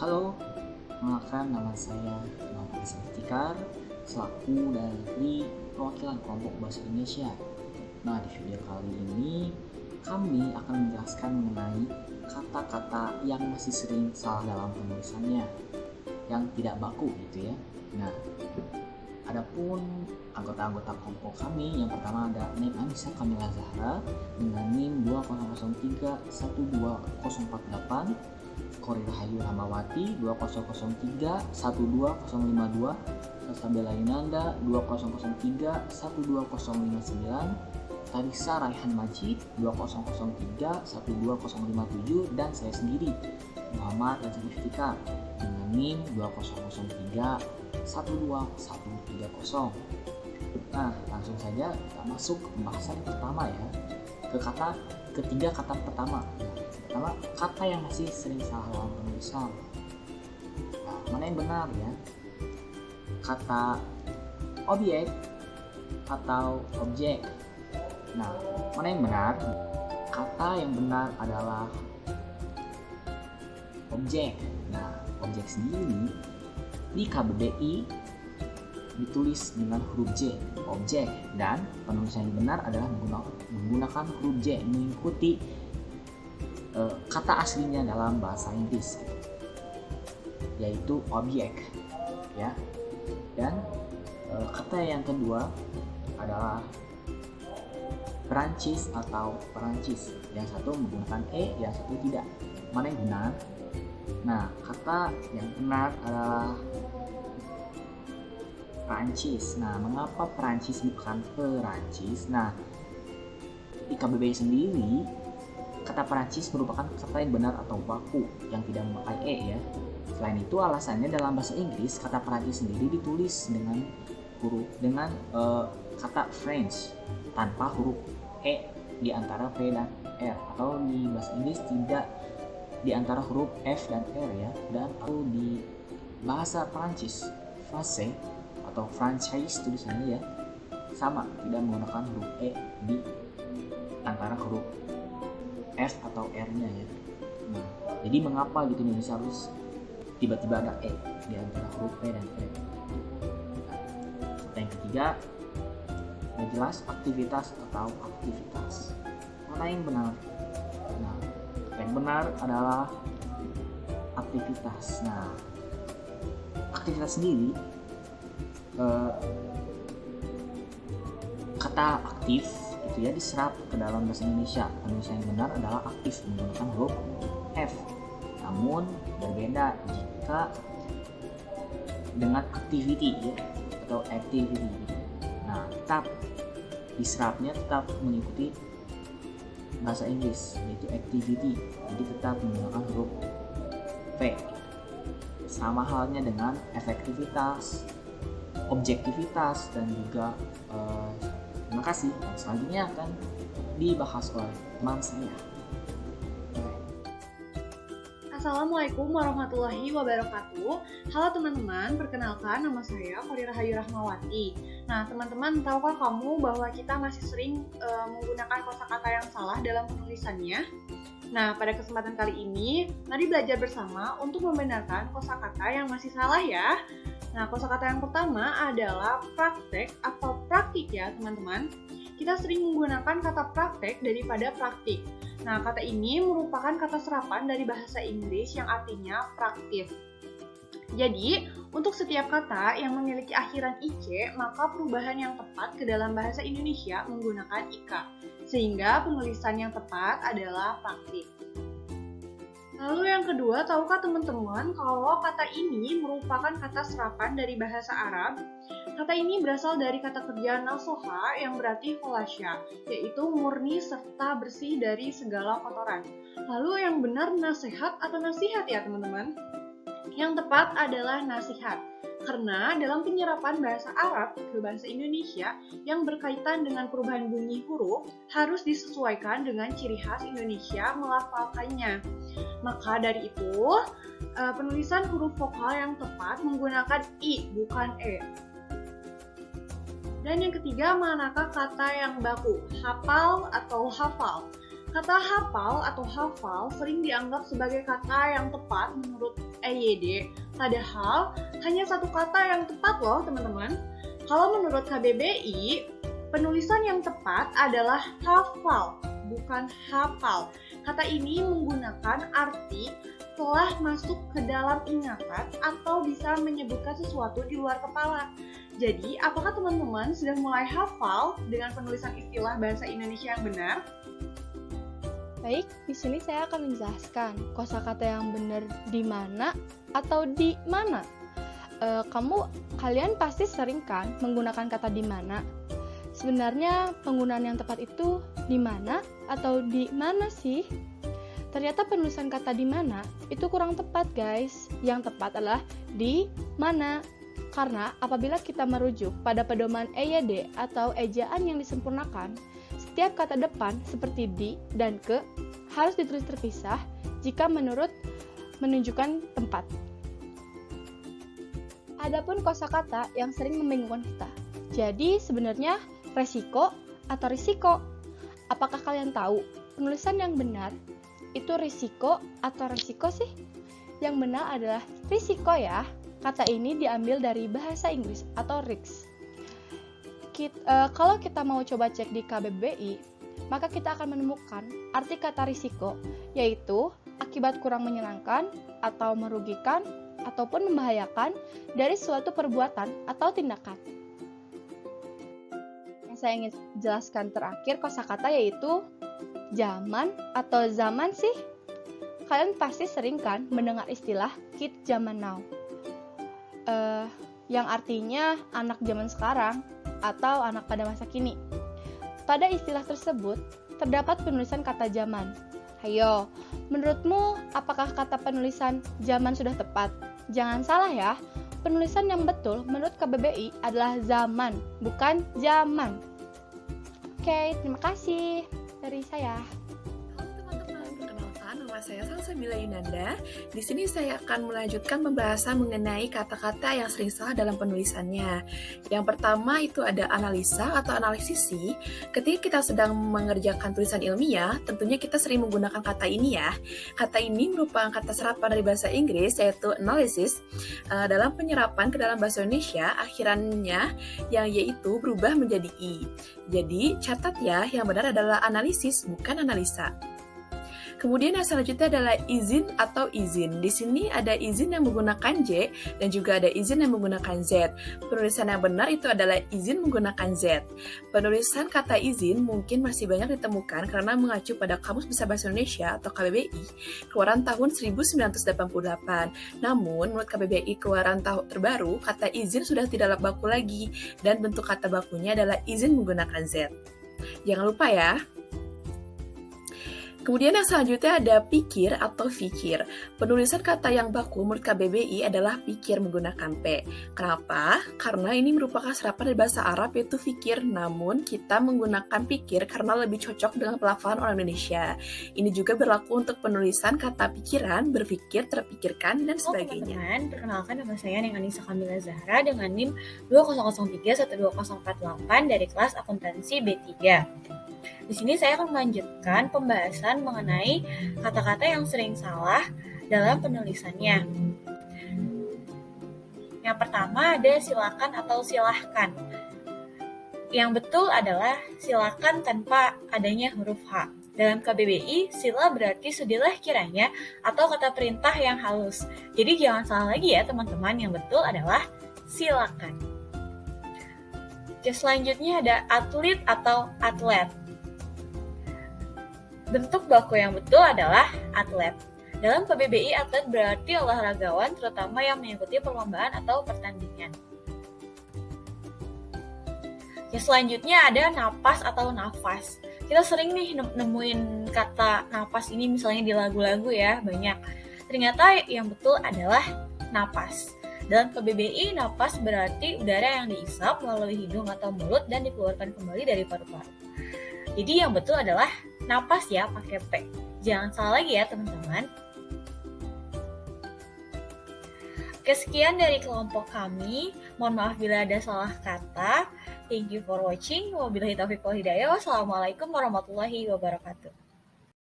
Halo, perkenalkan nama saya Muhammad Fikar selaku dari perwakilan kelompok bahasa Indonesia. Nah, di video kali ini kami akan menjelaskan mengenai kata-kata yang masih sering salah dalam penulisannya, yang tidak baku gitu ya. Nah, adapun anggota-anggota kelompok kami, yang pertama ada NIM Anissa Kamila Zahra dengan NIM 2003-12048, Kori Rahayu Rahmawati 2003-12052, Salsabila Yunanda 2003-12059, Tarisa Raihan Majid 2003-12057, dan saya sendiri Muhammad Reza Iftikar dengan NIM 2003-12130. Nah, langsung saja kita masuk ke pembahasan pertama ya, ke ketiga kata pertama. Pertama, kata yang masih sering salah dalam penulisan. Nah, mana yang benar ya? Kata objek atau objek. Nah, mana yang benar? Kata yang benar adalah objek. Nah, objek sendiri di KBBI ditulis dengan huruf J, objek, dan penulisan yang benar adalah menggunakan huruf J mengikuti kata aslinya dalam bahasa Inggris, yaitu objek ya. Dan kata yang kedua adalah Perancis atau Perancis, yang satu menggunakan yang satu tidak. Mana yang benar? Nah, kata yang benar adalah Perancis. Nah, mengapa Perancis bukan Perancis? Nah, di KBBI sendiri kata Perancis merupakan kata yang benar atau baku yang tidak memakai ya. Selain itu, alasannya dalam bahasa Inggris kata Perancis sendiri ditulis dengan kata French tanpa huruf di antara P dan R, atau di bahasa Inggris tidak di antara huruf F dan R ya. Dan atau di bahasa Perancis français atau franchise tulisannya ya sama, tidak menggunakan huruf di antara huruf F atau R-nya ya. Nah, jadi mengapa gitu Indonesia harus tiba-tiba ada di antara huruf P dan R? Nah, yang ketiga, yang jelas aktivitas atau aktivitas. Mana yang benar? Nah, yang benar adalah aktivitas. Nah, aktivitas sendiri kata aktif itu ya diserap ke dalam bahasa Indonesia. Penulisan yang benar adalah aktif menggunakan huruf F. Namun berbeda jika dengan activity ya, atau activity. Nah, tetap diserapnya tetap mengikuti bahasa Inggris, yaitu activity. Jadi tetap menggunakan huruf V. Sama halnya dengan efektivitas, objektivitas, dan juga terima kasih. Selanjutnya akan dibahas oleh teman saya. Assalamualaikum warahmatullahi wabarakatuh. Halo teman-teman, perkenalkan nama saya Kori Rahayu Rahmawati. Nah teman-teman, tahukah kamu bahwa kita masih sering menggunakan kosakata yang salah dalam penulisannya? Nah, pada kesempatan kali ini, mari belajar bersama untuk membenarkan kosakata yang masih salah ya. Nah, kosakata yang pertama adalah praktek atau praktik ya teman-teman. Kita sering menggunakan kata praktek daripada praktik. Nah, kata ini merupakan kata serapan dari bahasa Inggris yang artinya praktis. Jadi, untuk setiap kata yang memiliki akhiran IC, maka perubahan yang tepat ke dalam bahasa Indonesia menggunakan IK. Sehingga penulisan yang tepat adalah praktik. Lalu yang kedua, tahukah teman-teman kalau kata ini merupakan kata serapan dari bahasa Arab? Kata ini berasal dari kata kerja nasoha yang berarti kholasya, yaitu murni serta bersih dari segala kotoran. Lalu yang benar nasihat atau nasihat ya teman-teman? Yang tepat adalah nasihat. Karena dalam penyerapan bahasa Arab ke bahasa Indonesia yang berkaitan dengan perubahan bunyi huruf harus disesuaikan dengan ciri khas Indonesia melafalkannya. Maka dari itu, penulisan huruf vokal yang tepat menggunakan I bukan E. Dan yang ketiga, manakah kata yang baku, hafal atau hafal? Kata hafal atau hafal sering dianggap sebagai kata yang tepat menurut EYD, padahal hanya satu kata yang tepat loh teman-teman. Kalau menurut KBBI, penulisan yang tepat adalah hafal, bukan hafal. Kata ini menggunakan arti telah masuk ke dalam ingatan atau bisa menyebutkan sesuatu di luar kepala. Jadi, apakah teman-teman sudah mulai hafal dengan penulisan istilah bahasa Indonesia yang benar? Baik, di sini saya akan menjelaskan kosakata yang benar di mana atau di mana. Kalian pasti sering kan menggunakan kata di mana. Sebenarnya penggunaan yang tepat itu di mana atau di mana sih? Ternyata penulisan kata di mana itu kurang tepat, guys. Yang tepat adalah di mana. Karena apabila kita merujuk pada pedoman EYD atau ejaan yang disempurnakan, setiap kata depan seperti di dan ke harus ditulis terpisah jika menunjukkan tempat. Adapun kosakata yang sering membingungkan kita. Jadi sebenarnya resiko atau risiko. Apakah kalian tahu penulisan yang benar itu risiko atau resiko sih? Yang benar adalah risiko ya. Kata ini diambil dari bahasa Inggris atau risk. Kalau kita mau coba cek di KBBI, maka kita akan menemukan arti kata risiko, yaitu akibat kurang menyenangkan atau merugikan ataupun membahayakan dari suatu perbuatan atau tindakan. Yang saya ingin jelaskan terakhir kosakata yaitu zaman atau zaman sih. Kalian pasti sering kan mendengar istilah kid zaman now, yang artinya anak zaman sekarang atau anak pada masa kini. Pada istilah tersebut terdapat penulisan kata zaman. Hayo, menurutmu apakah kata penulisan zaman sudah tepat? Jangan salah ya, penulisan yang betul menurut KBBI adalah zaman, bukan zaman. Oke, terima kasih dari saya. Nama saya Salsabila Yunanda. Di sini saya akan melanjutkan pembahasan mengenai kata-kata yang sering salah dalam penulisannya. Yang pertama itu ada analisa atau analisisi. Ketika kita sedang mengerjakan tulisan ilmiah, tentunya kita sering menggunakan kata ini ya. Kata ini merupakan kata serapan dari bahasa Inggris yaitu analysis. Dalam penyerapan ke dalam bahasa Indonesia, akhirannya yang yaitu berubah menjadi i. Jadi catat ya, yang benar adalah analisis bukan analisa. Kemudian yang selanjutnya adalah izin atau izin. Di sini ada izin yang menggunakan J dan juga ada izin yang menggunakan Z. Penulisan yang benar itu adalah izin menggunakan Z. Penulisan kata izin mungkin masih banyak ditemukan karena mengacu pada Kamus Besar Bahasa Indonesia atau KBBI keluaran tahun 1988. Namun, menurut KBBI keluaran tahun terbaru, kata izin sudah tidak baku lagi dan bentuk kata bakunya adalah izin menggunakan Z. Jangan lupa ya. Kemudian yang selanjutnya ada pikir atau fikir. Penulisan kata yang baku menurut KBBI adalah pikir menggunakan P. Kenapa? Karena ini merupakan serapan dari bahasa Arab yaitu fikir, namun kita menggunakan pikir karena lebih cocok dengan pelafalan orang Indonesia. Ini juga berlaku untuk penulisan kata pikiran, berpikir, terpikirkan, dan sebagainya. Teman-teman, perkenalkan nama saya Anissa Kamila Zahra dengan NIM 2003-12048 dari kelas akuntansi B3. Di sini saya akan melanjutkan pembahasan mengenai kata-kata yang sering salah dalam penulisannya. Yang pertama ada silakan atau silahkan. Yang betul adalah silakan tanpa adanya huruf H. Dalam KBBI, sila berarti sudilah kiranya atau kata perintah yang halus. Jadi jangan salah lagi ya teman-teman, yang betul adalah silakan. Selanjutnya ada atlet atau atlet. Bentuk baku yang betul adalah atlet. Dalam KBBI, atlet berarti olahragawan terutama yang mengikuti perlombaan atau pertandingan. Selanjutnya ada napas atau nafas. Kita sering nih nemuin kata napas ini misalnya di lagu-lagu ya, banyak. Ternyata yang betul adalah napas. Dalam KBBI, napas berarti udara yang diisap melalui hidung atau mulut dan dikeluarkan kembali dari paru-paru. Jadi yang betul adalah napas ya, pakai P. Jangan salah lagi ya teman-teman. Oke, sekian dari kelompok kami. Mohon maaf bila ada salah kata. Thank you for watching. Wabillahi taufiq wal hidayah. Wassalamualaikum warahmatullahi wabarakatuh.